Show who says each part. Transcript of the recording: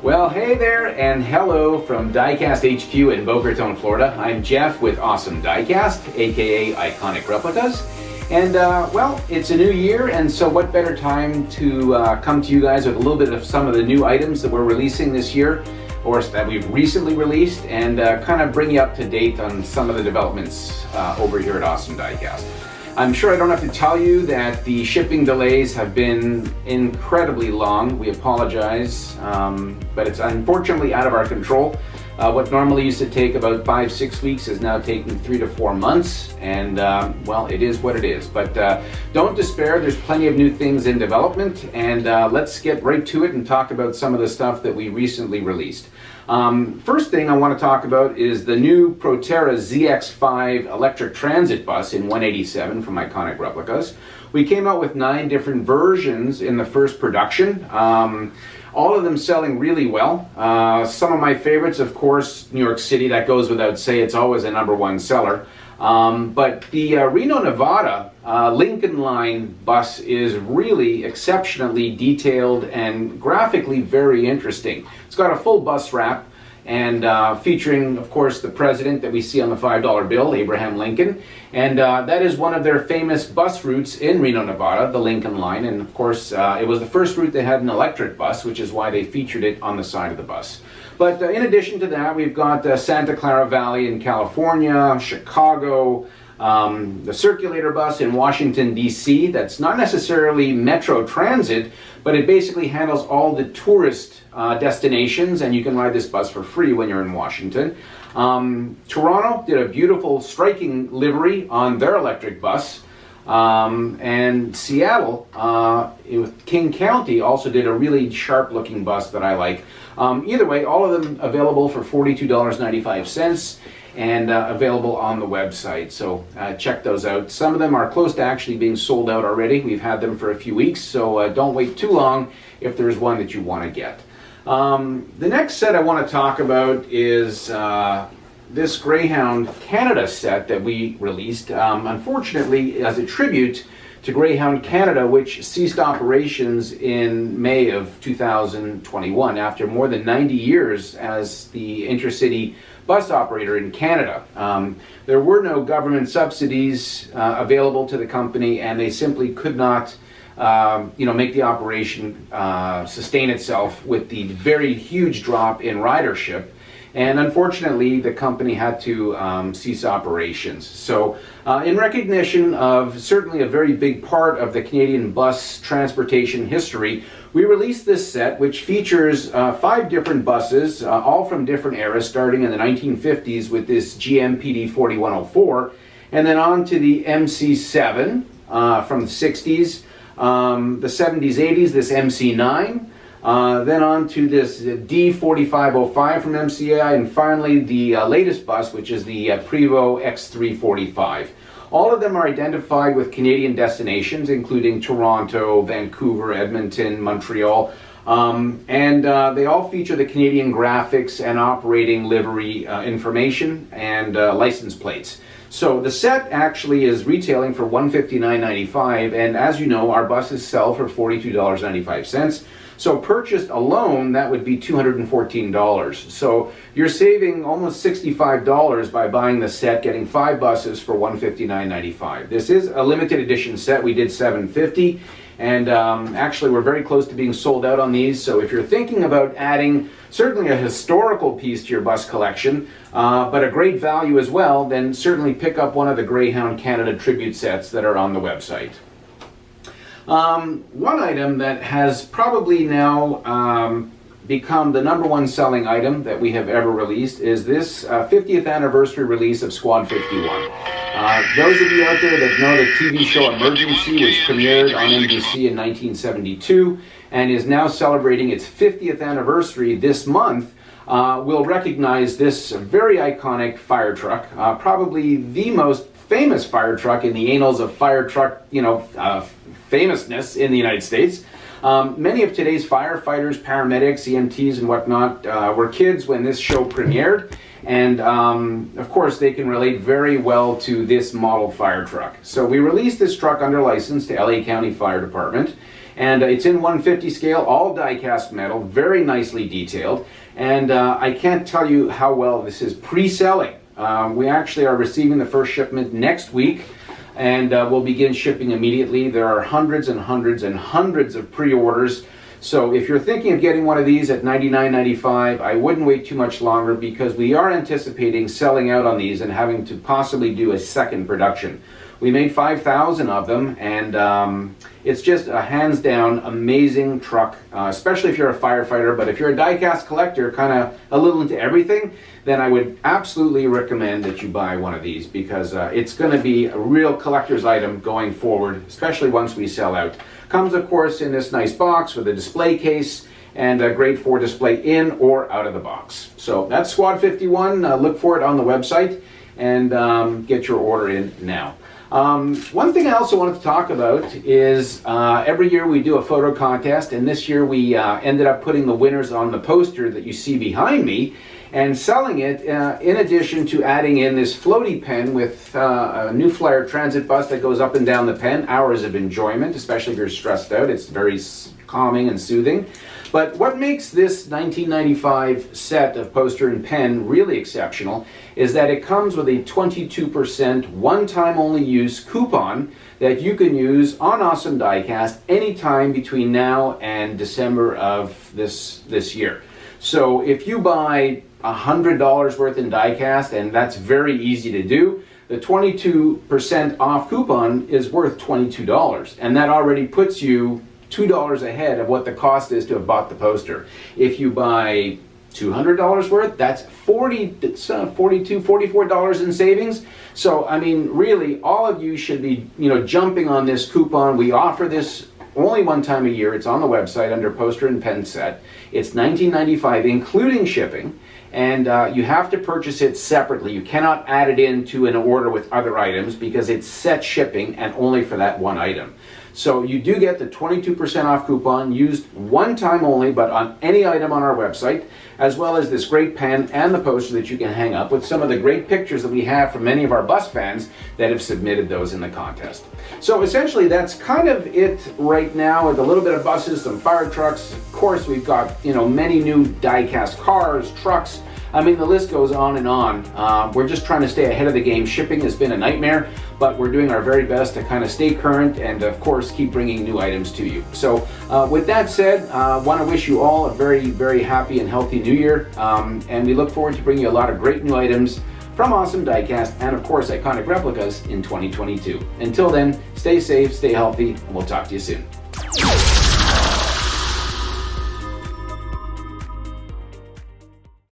Speaker 1: Well, hey there, and hello from Diecast HQ in Boca Raton, Florida. I'm Jeff with Awesome Diecast, aka Iconic Replicas. And well, it's a new year, and so what better time to come to you guys with a little bit of some of the new items that we're releasing this year, or that we've recently released, and kind of bring you up to date on some of the developments over here at Awesome Diecast. I'm sure I don't have to tell you that the shipping delays have been incredibly long. We apologize, but it's unfortunately out of our control. What normally used to take about 5-6 weeks is now taking 3 to 4 months, and well, it is what it is. But don't despair, there's plenty of new things in development, and let's get right to it and talk about some of the stuff that we recently released. First thing I want to talk about is the new Proterra ZX5 electric transit bus in 187 from Iconic Replicas. We came out with 9 different versions in the first production. All of them selling really well. Some of my favorites, of course, New York City, that goes without say, it's always a #1 seller. But the Reno, Nevada Lincoln Line bus is really exceptionally detailed and graphically very interesting. It's got a full bus wrap and featuring, of course, the president that we see on the $5 bill, Abraham Lincoln. And that is one of their famous bus routes in Reno, Nevada, the Lincoln Line. And of course, it was the first route that had an electric bus, which is why they featured it on the side of the bus. But in addition to that, we've got Santa Clara Valley in California, Chicago, the circulator bus in Washington, D.C. That's not necessarily Metro Transit, but it basically handles all the tourist destinations, and you can ride this bus for free when you're in Washington. Toronto did a beautiful, striking livery on their electric bus. And Seattle, King County, also did a really sharp-looking bus that I like. Either way, all of them available for $42.95 and available on the website. So check those out. Some of them are close to actually being sold out already. We've had them for a few weeks, so don't wait too long if there's one that you want to get. The next set I want to talk about is this Greyhound Canada set that we released, unfortunately as a tribute to Greyhound Canada, which ceased operations in May of 2021 after more than 90 years as the intercity bus operator in Canada. There were no government subsidies available to the company, and they simply could not make the operation sustain itself with the very huge drop in ridership. And unfortunately, the company had to cease operations. So in recognition of certainly a very big part of the Canadian bus transportation history, we released this set, which features 5 different buses, all from different eras, starting in the 1950s with this GMPD 4104, and then on to the MC7 from the 60s, the 70s, 80s, this MC9, then on to this D4505 from MCI, and finally the latest bus, which is the Prevost X345. All of them are identified with Canadian destinations, including Toronto, Vancouver, Edmonton, Montreal, and they all feature the Canadian graphics and operating livery information and license plates. So the set actually is retailing for $159.95, and as you know, our buses sell for $42.95. So purchased alone, that would be $214. So you're saving almost $65 by buying the set, getting 5 buses for $159.95. This is a limited edition set. We did 750, and actually we're very close to being sold out on these. So if you're thinking about adding certainly a historical piece to your bus collection, but a great value as well, then certainly pick up one of the Greyhound Canada tribute sets that are on the website. One item that has probably now become the #1 selling item that we have ever released is this 50th anniversary release of Squad 51. Those of you out there that know the TV show Emergency, which premiered on NBC in 1972 and is now celebrating its 50th anniversary this month, will recognize this very iconic fire truck, probably the most famous fire truck in the annals of fire truck, famousness in the United States. Many of today's firefighters, paramedics, EMTs, and whatnot were kids when this show premiered, and of course they can relate very well to this model fire truck. So we released this truck under license to LA County Fire Department, And it's in 150 scale, all die-cast metal, very nicely detailed. And I can't tell you how well this is pre-selling. We actually are receiving the first shipment next week, and we'll begin shipping immediately. There are hundreds and hundreds and hundreds of pre-orders. So if you're thinking of getting one of these at $99.95, I wouldn't wait too much longer, because we are anticipating selling out on these and having to possibly do a second production. We made 5,000 of them, and it's just a hands down amazing truck, especially if you're a firefighter. But if you're a die-cast collector, kind of a little into everything, then I would absolutely recommend that you buy one of these, because it's going to be a real collector's item going forward, especially once we sell out. Comes, of course, in this nice box with a display case, and great for display in or out of the box. So that's Squad 51. Look for it on the website, and get your order in now. One thing I also wanted to talk about is every year we do a photo contest, and this year we ended up putting the winners on the poster that you see behind me and selling it in addition to adding in this floaty pen with a New Flyer transit bus that goes up and down the pen. Hours of enjoyment, especially if you're stressed out. It's very calming and soothing. But what makes this 1995 set of poster and pen really exceptional is that it comes with a 22% one-time only use coupon that you can use on Awesome Diecast anytime between now and December of this year. So if you buy $100 worth in diecast, and that's very easy to do, the 22% off coupon is worth $22, and that already puts you $2 ahead of what the cost is to have bought the poster. If you buy $200 worth, that's $44 in savings. So I mean, really, all of you should be, jumping on this coupon. We offer this only one time a year. It's on the website under poster and pen set. It's $19.95 including shipping, and you have to purchase it separately. You cannot add it into an order with other items, because it's set shipping and only for that one item. So you do get the 22% off coupon used one time only, but on any item on our website, as well as this great pen and the poster that you can hang up with some of the great pictures that we have from many of our bus fans that have submitted those in the contest. So essentially that's kind of it right now, with a little bit of buses, some fire trucks. Of course, we've got, many new die-cast cars, trucks. I mean, the list goes on and on. We're just trying to stay ahead of the game. Shipping has been a nightmare, but we're doing our very best to kind of stay current and, of course, keep bringing new items to you. So with that said, I want to wish you all a very, very happy and healthy new year. And we look forward to bringing you a lot of great new items from Awesome Diecast and, of course, Iconic Replicas in 2022. Until then, stay safe, stay healthy, and we'll talk to you soon.